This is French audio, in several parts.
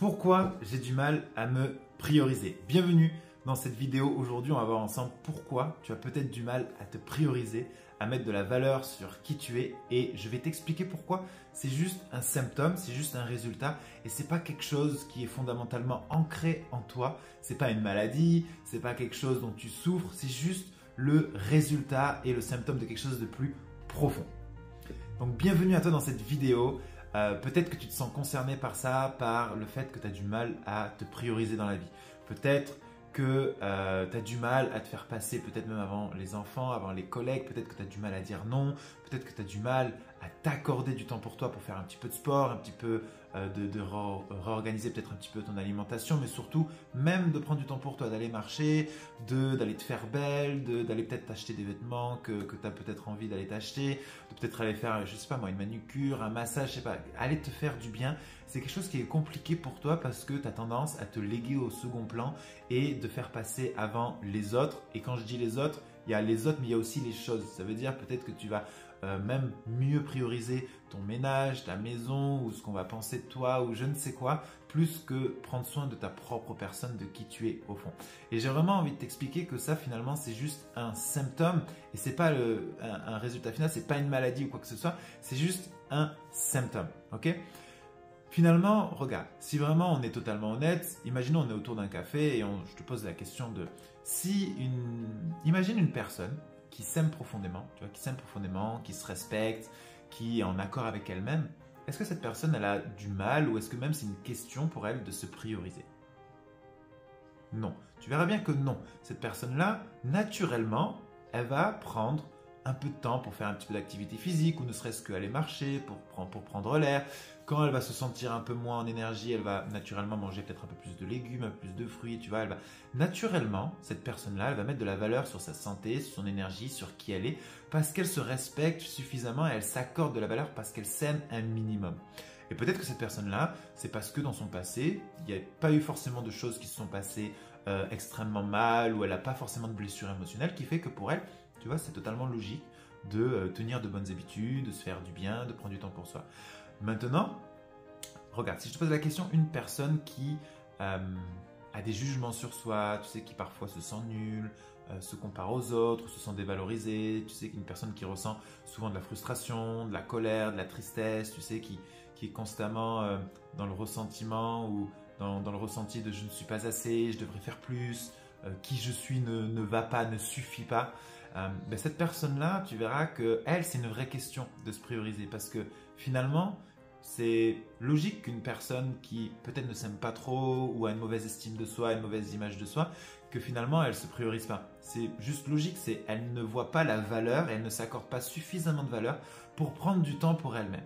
Pourquoi j'ai du mal à me prioriser? Bienvenue dans cette vidéo. Aujourd'hui, on va voir ensemble pourquoi tu as peut-être du mal à te prioriser, à mettre de la valeur sur qui tu es, et je vais t'expliquer pourquoi. C'est juste un symptôme, c'est juste un résultat, et c'est pas quelque chose qui est fondamentalement ancré en toi. C'est pas une maladie, c'est pas quelque chose dont tu souffres, c'est juste le résultat et le symptôme de quelque chose de plus profond. Donc bienvenue à toi dans cette vidéo. Peut-être que tu te sens concerné par ça, par le fait que tu as du mal à te prioriser dans la vie. Peut-être que tu as du mal à te faire passer, peut-être même avant les enfants, avant les collègues. Peut-être que tu as du mal à dire non. Peut-être que tu as du mal à t'accorder du temps pour toi, pour faire un petit peu de sport, un petit peu de réorganiser peut-être un petit peu ton alimentation, mais surtout même de prendre du temps pour toi, d'aller marcher, d'aller te faire belle, d'aller peut-être t'acheter des vêtements que tu as peut-être envie d'aller t'acheter, de peut-être aller faire, je sais pas moi, une manucure, un massage, je sais pas, aller te faire du bien. C'est quelque chose qui est compliqué pour toi parce que tu as tendance à te léguer au second plan et de faire passer avant les autres. Et quand je dis les autres, il y a les autres, mais il y a aussi les choses. Ça veut dire peut-être que tu vas même mieux prioriser ton ménage, ta maison ou ce qu'on va penser de toi ou je ne sais quoi, plus que prendre soin de ta propre personne, de qui tu es au fond. Et j'ai vraiment envie de t'expliquer que ça finalement c'est juste un symptôme et c'est pas un résultat final, c'est pas une maladie ou quoi que ce soit, c'est juste un symptôme, ok? Finalement, regarde, si vraiment on est totalement honnête, imaginons on est autour d'un café et je te pose la question de imagine une personne qui s'aime profondément, tu vois, qui s'aime profondément, qui se respecte, qui est en accord avec elle-même. Est-ce que cette personne elle a du mal ou est-ce que même c'est une question pour elle de se prioriser? Non. Tu verras bien que non. Cette personne-là, naturellement, elle va prendre un peu de temps pour faire un petit peu d'activité physique ou ne serait-ce qu'aller marcher pour prendre l'air. Quand elle va se sentir un peu moins en énergie, elle va naturellement manger peut-être un peu plus de légumes, un peu plus de fruits, tu vois. Naturellement, cette personne-là, elle va mettre de la valeur sur sa santé, sur son énergie, sur qui elle est, parce qu'elle se respecte suffisamment et elle s'accorde de la valeur parce qu'elle s'aime un minimum. Et peut-être que cette personne-là, c'est parce que dans son passé, il n'y a pas eu forcément de choses qui se sont passées extrêmement mal ou elle n'a pas forcément de blessures émotionnelles qui fait que pour elle, tu vois, c'est totalement logique de tenir de bonnes habitudes, de se faire du bien, de prendre du temps pour soi. Maintenant, regarde, si je te pose la question, une personne qui a des jugements sur soi, tu sais, qui parfois se sent nulle, se compare aux autres, se sent dévalorisée, tu sais, une personne qui ressent souvent de la frustration, de la colère, de la tristesse, tu sais, qui est constamment dans le ressentiment ou dans le ressenti de je ne suis pas assez, je devrais faire plus, qui je suis ne va pas, ne suffit pas. Cette personne-là, tu verras que elle, c'est une vraie question de se prioriser parce que finalement, c'est logique qu'une personne qui peut-être ne s'aime pas trop ou a une mauvaise estime de soi, une mauvaise image de soi, que finalement elle ne se priorise pas. C'est juste logique, elle ne voit pas la valeur, elle ne s'accorde pas suffisamment de valeur pour prendre du temps pour elle-même.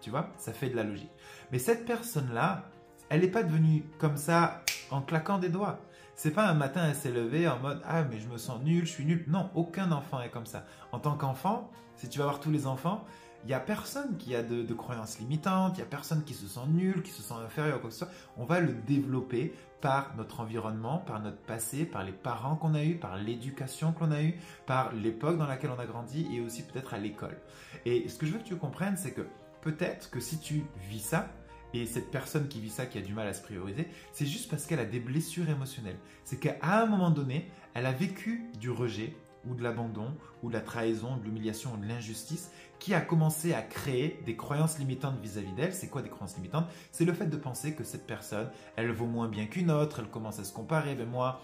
Tu vois, ça fait de la logique. Mais cette personne-là, elle n'est pas devenue comme ça en claquant des doigts. C'est pas un matin elle s'est levée en mode ah mais je me sens nul, je suis nul. Non, aucun enfant est comme ça. En tant qu'enfant, si tu vas voir tous les enfants, il n'y a personne qui a de croyances limitantes, il n'y a personne qui se sent nul, qui se sent inférieur, quoi que ce soit. On va le développer par notre environnement, par notre passé, par les parents qu'on a eus, par l'éducation qu'on a eue, par l'époque dans laquelle on a grandi et aussi peut-être à l'école. Et ce que je veux que tu comprennes, c'est que peut-être que si tu vis ça, et cette personne qui vit ça, qui a du mal à se prioriser, c'est juste parce qu'elle a des blessures émotionnelles. C'est qu'à un moment donné, elle a vécu du rejet ou de l'abandon ou de la trahison, de l'humiliation ou de l'injustice qui a commencé à créer des croyances limitantes vis-à-vis d'elle. C'est quoi des croyances limitantes? C'est le fait de penser que cette personne, elle vaut moins bien qu'une autre, elle commence à se comparer. Mais moi,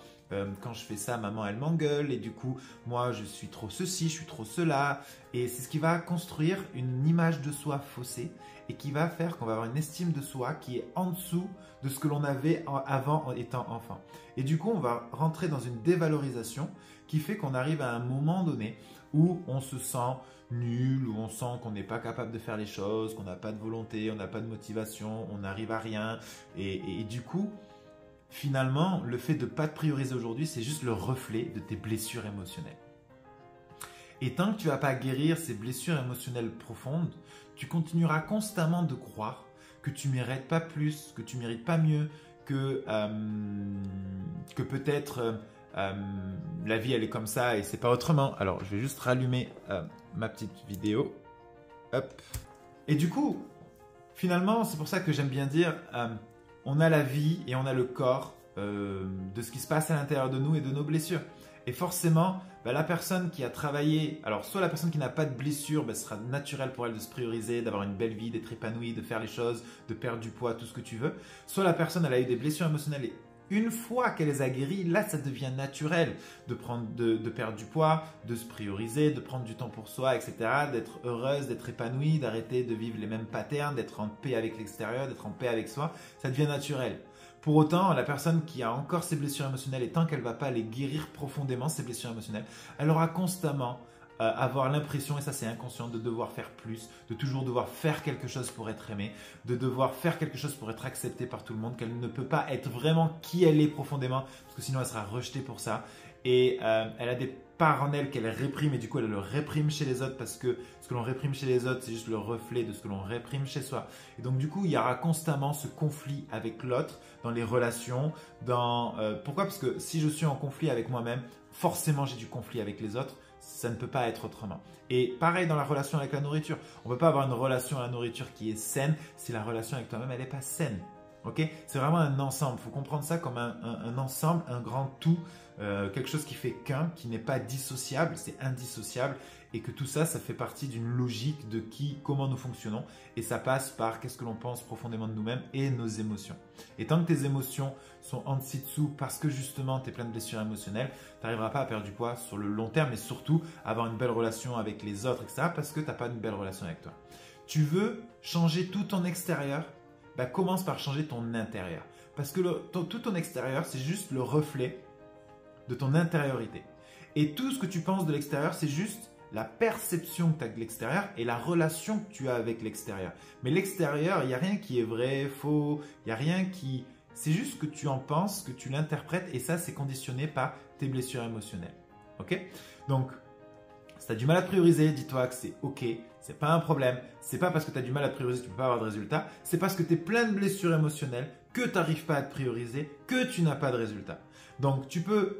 quand je fais ça, maman, elle m'engueule et du coup, moi, je suis trop ceci, je suis trop cela. Et c'est ce qui va construire une image de soi faussée et qui va faire qu'on va avoir une estime de soi qui est en dessous de ce que l'on avait avant en étant enfant. Et du coup, on va rentrer dans une dévalorisation qui fait qu'on arrive à un moment donné où on se sent nul, où on sent qu'on n'est pas capable de faire les choses, qu'on n'a pas de volonté, on n'a pas de motivation, on n'arrive à rien. Et du coup, finalement, le fait de ne pas te prioriser aujourd'hui, c'est juste le reflet de tes blessures émotionnelles. Et tant que tu ne vas pas guérir ces blessures émotionnelles profondes, tu continueras constamment de croire que tu ne mérites pas plus, que tu ne mérites pas mieux, que peut-être la vie elle est comme ça et c'est pas autrement. Alors je vais juste rallumer ma petite vidéo. Hop. Et du coup, finalement, c'est pour ça que j'aime bien dire on a la vie et on a le corps de ce qui se passe à l'intérieur de nous et de nos blessures. Et forcément, la personne qui a travaillé, alors soit la personne qui n'a pas de blessure, ce sera naturel pour elle de se prioriser, d'avoir une belle vie, d'être épanouie, de faire les choses, de perdre du poids, tout ce que tu veux. Soit la personne, elle a eu des blessures émotionnelles et une fois qu'elle les a guéries, là, ça devient naturel de perdre du poids, de se prioriser, de prendre du temps pour soi, etc., d'être heureuse, d'être épanouie, d'arrêter de vivre les mêmes patterns, d'être en paix avec l'extérieur, d'être en paix avec soi. Ça devient naturel. Pour autant, la personne qui a encore ses blessures émotionnelles et tant qu'elle ne va pas les guérir profondément, ces blessures émotionnelles, elle aura constamment avoir l'impression, et ça c'est inconscient, de devoir faire plus, de toujours devoir faire quelque chose pour être aimée, de devoir faire quelque chose pour être acceptée par tout le monde, qu'elle ne peut pas être vraiment qui elle est profondément, parce que sinon elle sera rejetée pour ça. Et elle a des parts en elle qu'elle réprime et du coup elle le réprime chez les autres parce que ce que l'on réprime chez les autres c'est juste le reflet de ce que l'on réprime chez soi. Et donc du coup il y aura constamment ce conflit avec l'autre dans les relations. Pourquoi? Parce que si je suis en conflit avec moi-même, forcément j'ai du conflit avec les autres. Ça ne peut pas être autrement. Et pareil dans la relation avec la nourriture. On ne peut pas avoir une relation à la nourriture qui est saine si la relation avec toi-même elle n'est pas saine. Okay? C'est vraiment un ensemble. Il faut comprendre ça comme un ensemble, un grand tout, quelque chose qui fait qu'un, qui n'est pas dissociable, c'est indissociable. Et que tout ça, ça fait partie d'une logique de comment nous fonctionnons. Et ça passe par qu'est-ce que l'on pense profondément de nous-mêmes et nos émotions. Et tant que tes émotions sont en dessous parce que justement tu es plein de blessures émotionnelles, tu n'arriveras pas à perdre du poids sur le long terme et surtout avoir une belle relation avec les autres, etc. parce que tu n'as pas une belle relation avec toi. Tu veux changer tout ton extérieur? Commence par changer ton intérieur. Parce que tout ton extérieur, c'est juste le reflet de ton intériorité. Et tout ce que tu penses de l'extérieur, c'est juste la perception que tu as de l'extérieur et la relation que tu as avec l'extérieur. Mais l'extérieur, il n'y a rien qui est vrai, faux, il n'y a rien qui... C'est juste que tu en penses, que tu l'interprètes et ça, c'est conditionné par tes blessures émotionnelles. Ok? Donc, si tu as du mal à prioriser, dis-toi que c'est ok, c'est pas un problème. C'est pas parce que tu as du mal à prioriser que tu ne peux pas avoir de résultat. C'est parce que tu es plein de blessures émotionnelles, que tu n'arrives pas à te prioriser, que tu n'as pas de résultat. Donc, tu peux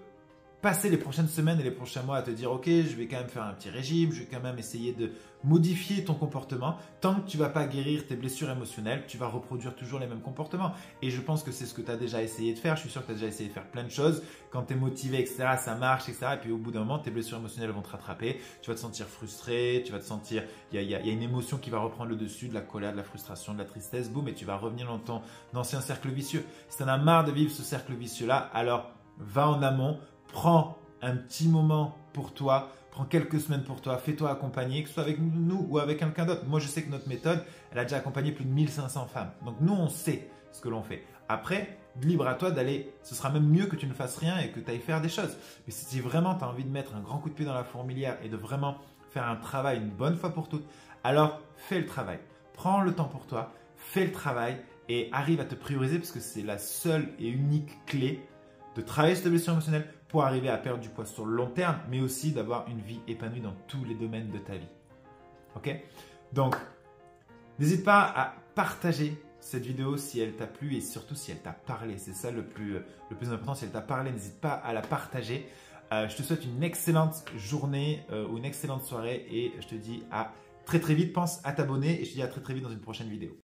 passer les prochaines semaines et les prochains mois à te dire ok, je vais quand même faire un petit régime, je vais quand même essayer de modifier ton comportement. Tant que tu ne vas pas guérir tes blessures émotionnelles, tu vas reproduire toujours les mêmes comportements. Et je pense que c'est ce que tu as déjà essayé de faire. Je suis sûr que tu as déjà essayé de faire plein de choses. Quand tu es motivé, etc., ça marche, etc. Et puis au bout d'un moment, tes blessures émotionnelles vont te rattraper. Tu vas te sentir frustré, tu vas te sentir... Il y a une émotion qui va reprendre le dessus, de la colère, de la frustration, de la tristesse, boum, et tu vas revenir dans ton ancien cercle vicieux. Si tu en as marre de vivre ce cercle vicieux-là, alors va en amont. Prends un petit moment pour toi, prends quelques semaines pour toi, fais-toi accompagner, que ce soit avec nous ou avec quelqu'un d'autre. Moi, je sais que notre méthode, elle a déjà accompagné plus de 1500 femmes. Donc, nous, on sait ce que l'on fait. Après, libre à toi d'aller, ce sera même mieux que tu ne fasses rien et que tu ailles faire des choses. Mais si vraiment tu as envie de mettre un grand coup de pied dans la fourmilière et de vraiment faire un travail une bonne fois pour toutes, alors fais le travail. Prends le temps pour toi, fais le travail et arrive à te prioriser parce que c'est la seule et unique clé de travailler sur tes blessures émotionnelles pour arriver à perdre du poids sur le long terme, mais aussi d'avoir une vie épanouie dans tous les domaines de ta vie. Ok? Donc, n'hésite pas à partager cette vidéo si elle t'a plu et surtout si elle t'a parlé. C'est ça le plus important. Si elle t'a parlé, n'hésite pas à la partager. Je te souhaite une excellente journée ou une excellente soirée et je te dis à très très vite. Pense à t'abonner et je te dis à très très vite dans une prochaine vidéo.